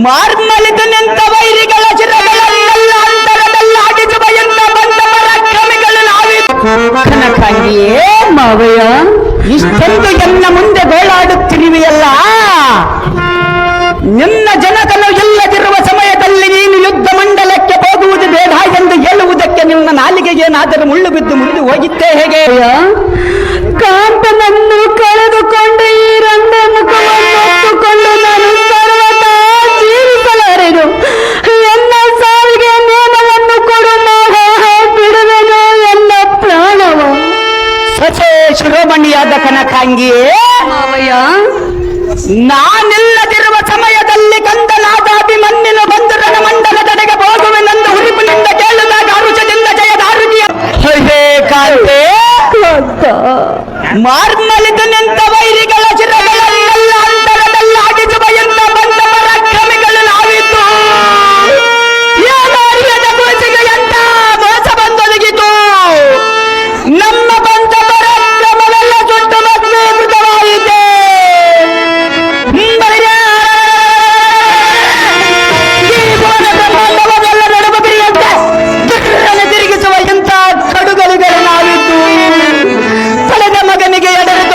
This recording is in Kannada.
ಮಾರ್ಮಲಿದು ನಿಂತ ವೈರಿಗಳ ಶಿರಗಳನ್ನೆಲ್ಲ ಅಂತರದಲ್ಲಾಡಿಸುವ ಎಂತ ಬಂದ ಪರಾಕ್ರಮಿಗಳು ನಾವೇ. ಕನಕಾಂಗಿಯೇ ಮಾವಯ್ಯ, ಇಷ್ಟೊಂದು ಎನ್ನ ಮುಂದೆ ಗೋಳಾಡುತ್ತಿರುವೆಯಲ್ಲ. ನಿನ್ನ ಜನಕನು ಇಲ್ಲದಿರುವ ಸಮಯದಲ್ಲಿ ನೀನು ಯುದ್ಧ ಮಂಡಲಕ್ಕೆ ಹೋಗುವುದು ಬೇಡ ಎಂದು ಹೇಳುವುದಕ್ಕೆ ನಿಮ್ಮ ನಾಲಿಗೆಗೆ ಏನಾದರೂ ಮುಳ್ಳು ಬಿದ್ದು ಮುರಿದು ಹೋಗಿದ್ದೇ ಹೇಗೆ? ಕಾಂತನನ್ನು ಕಳೆದುಕೊಂಡು ಈ ರಂಡೆ ಮುಖವನ್ನು ಒತ್ತುಕೊಂಡು ನಾನು ಸರ್ವತಾ ಜೀವಿಸಲಾರೆನು. ಎನ್ನ ಸಾವಿಗೆ ನೇಮವನ್ನು ಕೊಡು ಮಾವ, ಬಿಡುವೆನು ಎನ್ನ ಪ್ರಾಣವ. ಸಚೇ ಶಿರೋಮಣಿಯಾದ ಕನಕಾಂಗಿಯೇ ಮಾವಯ್ಯ, ನಾನಿಲ್ಲದಿರುವ ಸಮಯದಲ್ಲಿ ಕಂದನಾದ ಅಭಿಮನ್ಯನು ಬಂದು ರಣಮಂಡಲದೆಡೆಗೆ ಹೋಗುವೆನೆಂದು ಹುರಿಪಿನಿಂದ ಕೇಳಿದಾಗ ಅರುಷದಿಂದ ಜಯದ ಆರುತಿಯ ಕಾಂತೆ ಮಾರ್ಮಲಿದು ನಿಂತ ವೈರಿಗಳ ಶಿರ